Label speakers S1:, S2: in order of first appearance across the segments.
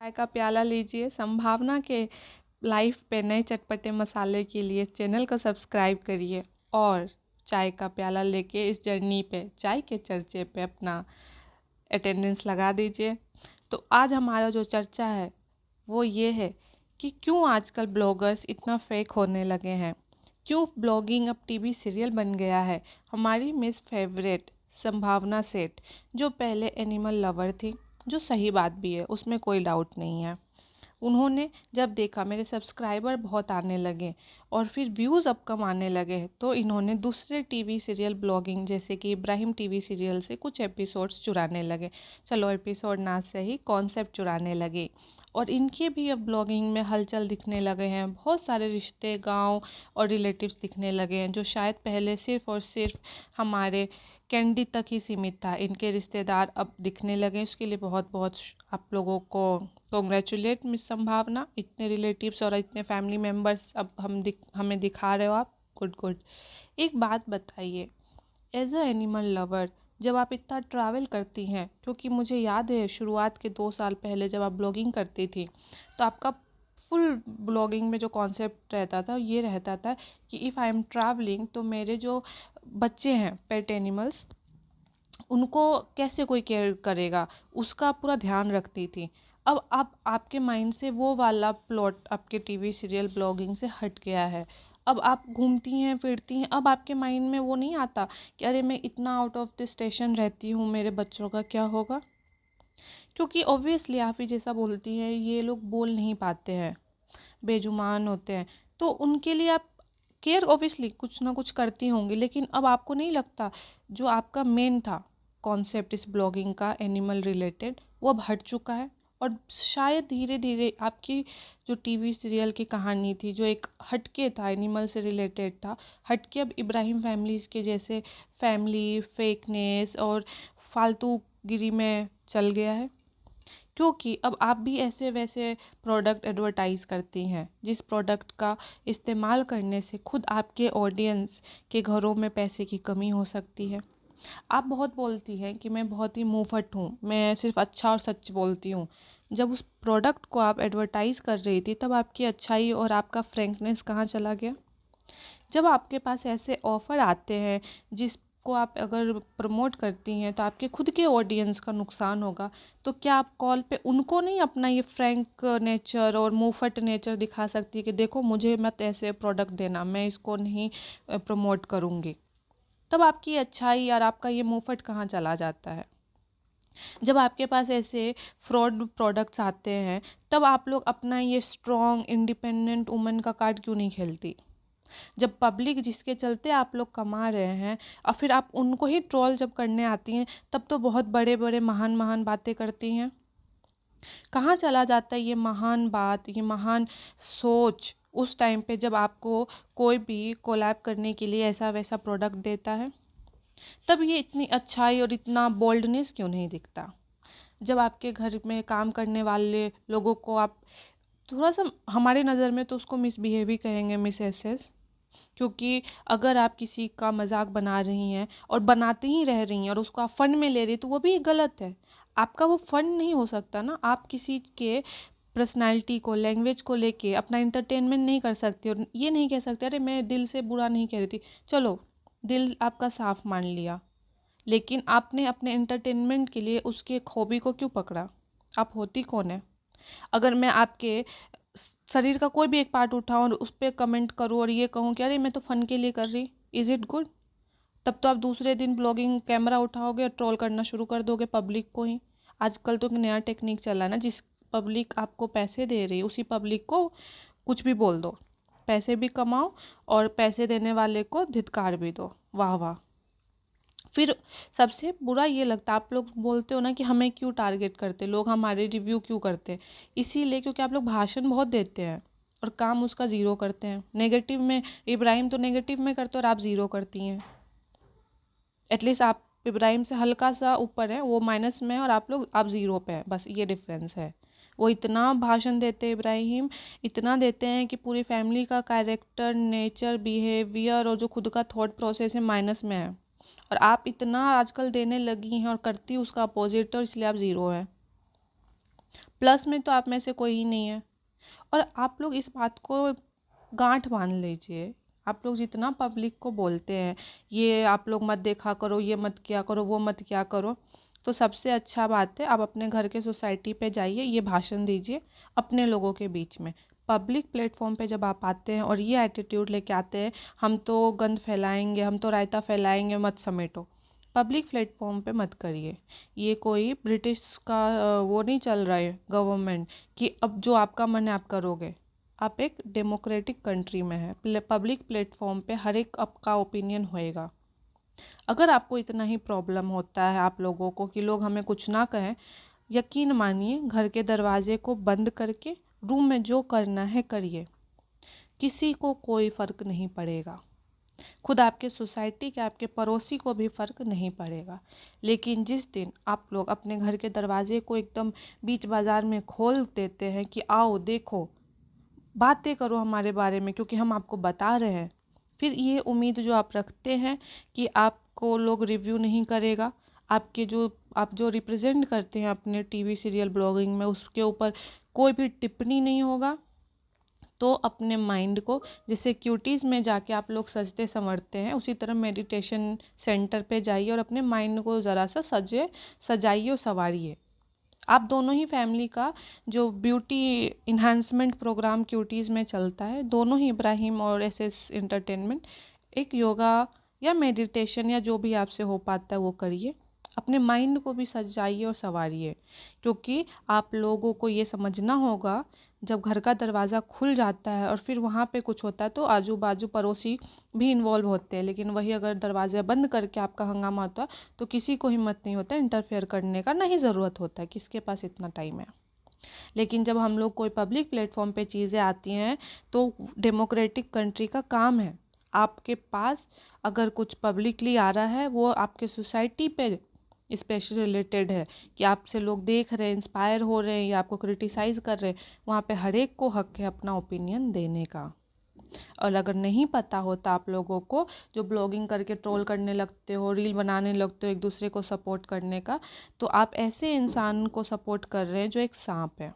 S1: चाय का प्याला लीजिए। संभावना के लाइफ पे नए चटपटे मसाले के लिए चैनल को सब्सक्राइब करिए और चाय का प्याला लेके इस जर्नी पे, चाय के चर्चे पे अपना अटेंडेंस लगा दीजिए। तो आज हमारा जो चर्चा है वो ये है कि क्यों आजकल ब्लॉगर्स इतना फेक होने लगे हैं, क्यों ब्लॉगिंग अब टीवी सीरियल बन गया है। हमारी मिस फेवरेट संभावना सेठ, जो पहले एनिमल लवर थी, जो सही बात भी है, उसमें कोई डाउट नहीं है। उन्होंने जब देखा मेरे सब्सक्राइबर बहुत आने लगे और फिर व्यूज़ अब कम आने लगे, तो इन्होंने दूसरे टीवी सीरियल ब्लॉगिंग जैसे कि इब्राहिम टीवी सीरियल से कुछ एपिसोड्स चुराने लगे। चलो, एपिसोड ना सही, कॉन्सेप्ट चुराने लगे और इनके भी अब ब्लॉगिंग में हलचल दिखने लगे हैं। बहुत सारे रिश्ते, गांव और रिलेटिव्स दिखने लगे हैं, जो शायद पहले सिर्फ और सिर्फ हमारे कैंडी तक ही सीमित था। इनके रिश्तेदार अब दिखने लगे। इसके लिए बहुत बहुत आप लोगों को कॉन्ग्रेचुलेट मिस संभावना। इतने रिलेटिव्स और इतने फैमिली मेम्बर्स अब हमें दिखा रहे हो आप। Good good. एक बात बताइए, एज अ एनिमल लवर, जब आप इतना ट्रैवल करती हैं, क्योंकि मुझे याद है शुरुआत के 2 साल पहले जब आप ब्लॉगिंग करती थी, तो आपका फुल ब्लॉगिंग में जो कॉन्सेप्ट रहता था ये रहता था कि इफ़ आई एम ट्रैवलिंग, तो मेरे जो बच्चे हैं पेट एनिमल्स, उनको कैसे कोई केयर करेगा, उसका पूरा ध्यान रखती थी। अब आपके माइंड से वो वाला प्लॉट आपके टीवी सीरियल ब्लॉगिंग से हट गया है। अब आप घूमती हैं फिरती हैं, अब आपके माइंड में वो नहीं आता कि अरे मैं इतना आउट ऑफ द स्टेशन रहती हूँ, मेरे बच्चों का क्या होगा। क्योंकि ऑब्वियसली आप ही जैसा बोलती हैं, ये लोग बोल नहीं पाते हैं, बेजुबान होते हैं, तो उनके लिए आप केयर ऑब्वियसली कुछ ना कुछ करती होंगी। लेकिन अब आपको नहीं लगता जो आपका मेन था कॉन्सेप्ट इस ब्लॉगिंग का एनिमल रिलेटेड, वो अब हट चुका है। और शायद धीरे धीरे आपकी जो टीवी सीरियल की कहानी थी, जो एक हटके था, एनिमल से रिलेटेड था, हटके अब इब्राहिम फैमिलीज़ के जैसे फैमिली फेकनेस और फालतू गिरी में चल गया है। क्योंकि अब आप भी ऐसे वैसे प्रोडक्ट एडवर्टाइज़ करती हैं, जिस प्रोडक्ट का इस्तेमाल करने से खुद आपके ऑडियंस के घरों में पैसे की कमी हो सकती है। आप बहुत बोलती हैं कि मैं बहुत ही मुंहफट हूँ, मैं सिर्फ अच्छा और सच बोलती हूँ। जब उस प्रोडक्ट को आप एडवर्टाइज़ कर रही थी, तब आपकी अच्छाई और आपका फ्रैंकनेस कहाँ चला गया। जब आपके पास ऐसे ऑफ़र आते हैं जिसको आप अगर प्रमोट करती हैं तो आपके खुद के ऑडियंस का नुकसान होगा, तो क्या आप कॉल पे उनको नहीं अपना ये फ्रैंक नेचर और मुंहफट नेचर दिखा सकती है कि देखो मुझे मत ऐसे प्रोडक्ट देना, मैं इसको नहीं प्रमोट करूँगी। तब आपकी अच्छाई और आपका ये मुंहफट कहाँ चला जाता है। जब आपके पास ऐसे फ्रॉड प्रोडक्ट्स आते हैं, तब आप लोग अपना ये स्ट्रॉन्ग इंडिपेंडेंट वुमन का कार्ड क्यों नहीं खेलती। जब पब्लिक जिसके चलते आप लोग कमा रहे हैं और फिर आप उनको ही ट्रोल जब करने आती हैं, तब तो बहुत बड़े बड़े महान महान बातें करती हैं। कहाँ चला जाता है ये महान बात, ये महान सोच उस टाइम पे जब आपको कोई भी कोलैब करने के लिए ऐसा वैसा प्रोडक्ट देता है। तब ये इतनी अच्छाई और इतना बोल्डनेस क्यों नहीं दिखता। जब आपके घर में काम करने वाले लोगों को आप थोड़ा सा, हमारे नज़र में तो उसको मिसबिहेव ही कहेंगे, मिस एसेस, क्योंकि अगर आप किसी का मजाक बना रही हैं और बनाते ही रह रही हैं और उसको आप फन में ले रही, तो वो भी गलत है। आपका वो फन नहीं हो सकता ना। आप किसी के पर्सनालिटी को, लैंग्वेज को लेके अपना इंटरटेनमेंट नहीं कर सकते और ये नहीं कह सकते अरे मैं दिल से बुरा नहीं कह रही थी। चलो, दिल आपका साफ मान लिया, लेकिन आपने अपने एंटरटेनमेंट के लिए उसके हॉबी को क्यों पकड़ा। आप होती कौन है। अगर मैं आपके शरीर का कोई भी एक पार्ट उठाऊं और उस पर कमेंट करूं और ये कहूं कि अरे मैं तो फन के लिए कर रही, इज इट गुड। तब तो आप दूसरे दिन ब्लॉगिंग कैमरा उठाओगे और ट्रोल करना शुरू कर दोगे पब्लिक को ही। आजकल तो एक नया टेक्निक चला ना, जिस पब्लिक आपको पैसे दे रही है उसी पब्लिक को कुछ भी बोल दो, पैसे भी कमाओ और पैसे देने वाले को धिक्कार भी दो। वाह वाह। फिर सबसे बुरा ये लगता है, आप लोग बोलते हो ना कि हमें क्यों टारगेट करते लोग, हमारे रिव्यू क्यों करते। इसीलिए क्योंकि आप लोग भाषण बहुत देते हैं और काम उसका ज़ीरो करते हैं, नेगेटिव में। इब्राहिम तो नेगेटिव में करते और आप ज़ीरो करती हैं। एटलीस्ट आप इब्राहिम से हल्का सा ऊपर है, वो माइनस में है और आप ज़ीरो पे हैं, बस ये डिफरेंस है। वो इतना भाषण देते हैं इब्राहिम, इतना देते हैं कि पूरी फैमिली का कैरेक्टर, नेचर, बिहेवियर और जो खुद का थॉट प्रोसेस है माइनस में है। और आप इतना आजकल देने लगी हैं और करती उसका अपोजिट, और इसलिए आप ज़ीरो है। प्लस में तो आप में से कोई ही नहीं है। और आप लोग इस बात को गांठ बांध लीजिए, आप लोग जितना पब्लिक को बोलते हैं ये आप लोग मत देखा करो, ये मत किया करो, वो मत किया करो, तो सबसे अच्छा बात है आप अपने घर के सोसाइटी पे जाइए, ये भाषण दीजिए अपने लोगों के बीच में। पब्लिक प्लेटफॉर्म पे जब आप आते हैं और ये एटीट्यूड लेके आते हैं हम तो गंद फैलाएंगे, हम तो रायता फैलाएंगे, मत समेटो, पब्लिक प्लेटफॉर्म पे मत करिए। ये कोई ब्रिटिश का वो नहीं चल रहा है गवर्नमेंट कि अब जो आपका मन है आप करोगे। आप एक डेमोक्रेटिक कंट्री में है, पब्लिक प्लेटफॉर्म पे हर एक आपका ओपिनियन होएगा। अगर आपको इतना ही प्रॉब्लम होता है आप लोगों को कि लोग हमें कुछ ना कहें, यकीन मानिए घर के दरवाजे को बंद करके रूम में जो करना है करिए, किसी को कोई फ़र्क नहीं पड़ेगा, खुद आपके सोसाइटी के आपके पड़ोसी को भी फ़र्क नहीं पड़ेगा। लेकिन जिस दिन आप लोग अपने घर के दरवाजे को एकदम बीच बाज़ार में खोल देते हैं कि आओ देखो, बातें करो हमारे बारे में क्योंकि हम आपको बता रहे हैं, फिर ये उम्मीद जो आप रखते हैं कि आपको लोग रिव्यू नहीं करेगा, आपके जो आप जो रिप्रेजेंट करते हैं अपने टीवी सीरियल ब्लॉगिंग में उसके ऊपर कोई भी टिप्पणी नहीं होगा, तो अपने माइंड को जैसे क्यूटीज़ में जाके आप लोग सजते संवरते हैं उसी तरह मेडिटेशन सेंटर पे जाइए और अपने माइंड को ज़रा सा सजाइए और संवारिए। आप दोनों ही फैमिली का जो ब्यूटी इन्हांसमेंट प्रोग्राम क्यूटीज़ में चलता है, दोनों ही इब्राहिम और एसएस एंटरटेनमेंट, एक योगा या मेडिटेशन या जो भी आपसे हो पाता है वो करिए, अपने माइंड को भी सजाइए और संवारिए। क्योंकि आप लोगों को ये समझना होगा जब घर का दरवाज़ा खुल जाता है और फिर वहाँ पे कुछ होता है तो आजू बाजू पड़ोसी भी इन्वॉल्व होते हैं, लेकिन वही अगर दरवाज़ा बंद करके आपका हंगामा होता है तो किसी को हिम्मत नहीं होता इंटरफेयर करने का, नहीं ज़रूरत होता है, किसके पास इतना टाइम है। लेकिन जब हम लोग कोई पब्लिक प्लेटफॉर्म पे चीज़ें आती हैं तो डेमोक्रेटिक कंट्री का काम है, आपके पास अगर कुछ पब्लिकली आ रहा है वो आपके सोसाइटी पे स्पेशली रिलेटेड है कि आपसे लोग देख रहे हैं, इंस्पायर हो रहे हैं या आपको क्रिटिसाइज़ कर रहे हैं, वहाँ पे हर एक को हक है अपना ओपिनियन देने का। और अगर नहीं पता होता आप लोगों को जो ब्लॉगिंग करके ट्रोल करने लगते हो, रील बनाने लगते हो एक दूसरे को सपोर्ट करने का, तो आप ऐसे इंसान को सपोर्ट कर रहे हैं जो एक सांप है।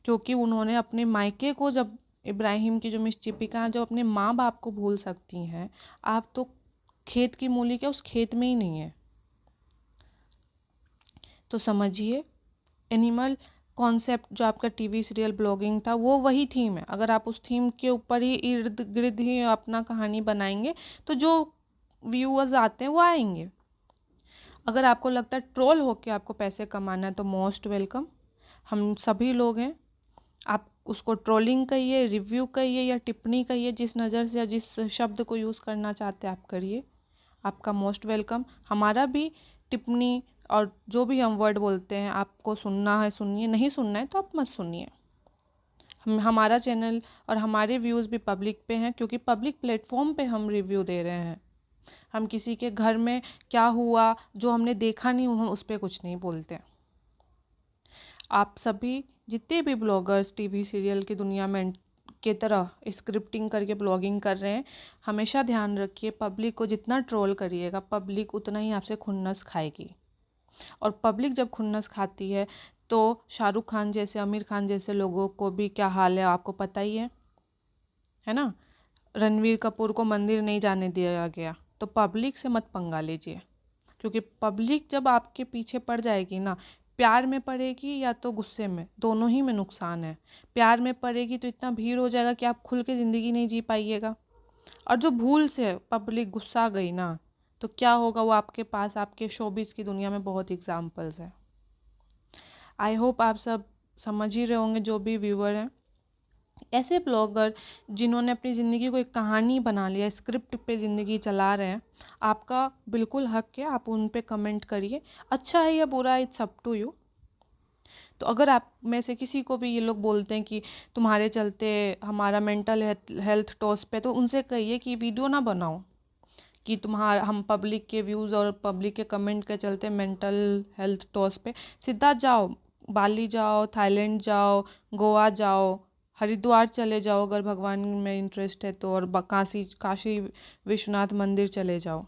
S1: क्योंकि उन्होंने अपने मायके को, जब इब्राहिम की जो मिस चिपिका जब अपने माँ बाप को भूल सकती हैं, आप तो खेत की मूली क्या उस खेत में ही नहीं है। तो समझिए, एनिमल कॉन्सेप्ट जो आपका टीवी सीरियल ब्लॉगिंग था वो वही थीम है, अगर आप उस थीम के ऊपर ही इर्द गिर्द ही अपना कहानी बनाएंगे तो जो व्यूअर्स आते हैं वो आएंगे। अगर आपको लगता है ट्रोल होके आपको पैसे कमाना है तो मोस्ट वेलकम, हम सभी लोग हैं। आप उसको ट्रोलिंग कहिए, रिव्यू कहिए या टिप्पणी कहिए, जिस नज़र से या जिस शब्द को यूज़ करना चाहते हैं आप करिए, आपका मोस्ट वेलकम। हमारा भी टिप्पणी और जो भी हम वर्ड बोलते हैं आपको सुनना है सुनिए, नहीं सुनना है तो आप मत सुनिए। हमारा चैनल और हमारे व्यूज़ भी पब्लिक पे हैं क्योंकि पब्लिक प्लेटफॉर्म पे हम रिव्यू दे रहे हैं। हम किसी के घर में क्या हुआ जो हमने देखा नहीं हम उस पर कुछ नहीं बोलते। आप सभी जितने भी ब्लॉगर्स टीवी सीरियल की दुनिया में के तरह स्क्रिप्टिंग करके ब्लॉगिंग कर रहे हैं, हमेशा ध्यान रखिए पब्लिक को जितना ट्रोल करिएगा पब्लिक उतना ही आपसे खुन्नस खाएगी। और पब्लिक जब खुन्नस खाती है तो शाहरुख खान जैसे, आमिर खान जैसे लोगों को भी क्या हाल है आपको पता ही है ना। रणवीर कपूर को मंदिर नहीं जाने दिया गया, तो पब्लिक से मत पंगा लीजिए, क्योंकि पब्लिक जब आपके पीछे पड़ जाएगी ना, प्यार में पड़ेगी या तो गुस्से में, दोनों ही में नुकसान है। प्यार में पड़ेगी तो इतना भीड़ हो जाएगा कि आप खुल के ज़िंदगी नहीं जी पाइएगा, और जो भूल से पब्लिक गुस्सा गई ना तो क्या होगा वो आपके पास आपके शोबिज की दुनिया में बहुत एग्जाम्पल्स है। आई होप आप सब समझ ही रहे होंगे जो भी व्यूअर हैं। ऐसे ब्लॉगर जिन्होंने अपनी ज़िंदगी को एक कहानी बना लिया, स्क्रिप्ट पे ज़िंदगी चला रहे हैं, आपका बिल्कुल हक है, आप उन पे कमेंट करिए, अच्छा है या बुरा, इट्स अप टू यू। तो अगर आप में से किसी को भी ये लोग बोलते हैं कि तुम्हारे चलते हमारा मेंटल हेल्थ टॉस पे, तो उनसे कहिए कि वीडियो ना बनाओ कि तुम्हारा हम पब्लिक के व्यूज़ और पब्लिक के कमेंट के चलते मेंटल हेल्थ टॉस पे। सीधा जाओ, बाली जाओ, थाईलैंड जाओ, गोवा जाओ, हरिद्वार चले जाओ अगर भगवान में इंटरेस्ट है तो, और काशी काशी विश्वनाथ मंदिर चले जाओ।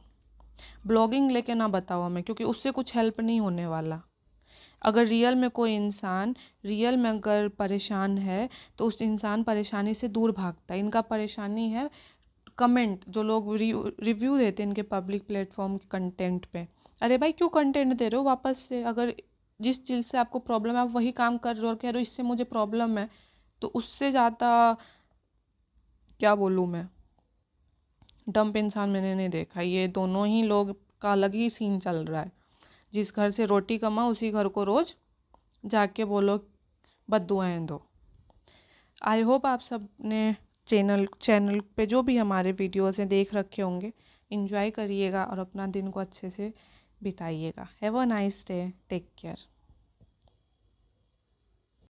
S1: ब्लॉगिंग लेके ना बताओ हमें, क्योंकि उससे कुछ हेल्प नहीं होने वाला। अगर रियल में कोई इंसान रियल में अगर परेशान है तो उस इंसान परेशानी से दूर भागता है। इनका परेशानी है कमेंट, जो लोग रिव्यू देते हैं इनके पब्लिक प्लेटफॉर्म के कंटेंट पे। अरे भाई क्यों कंटेंट दे रहे हो वापस से? अगर जिस चीज़ से आपको प्रॉब्लम है आप वही काम कर रहे हो और कह रहे हो इससे मुझे प्रॉब्लम है, तो उससे ज़्यादा क्या बोलूँ मैं, डम्प इंसान मैंने नहीं देखा। ये दोनों ही लोग का अलग ही सीन चल रहा है। जिस घर से रोटी कमाओ उसी घर को रोज जाके बोलो बद्दुआएं दो। आई होप आप सब ने चैनल पे जो भी हमारे वीडियोस हैं देख रखे होंगे। इंजॉय करिएगा और अपना दिन को अच्छे से बिताइएगा। Have a nice day, take care.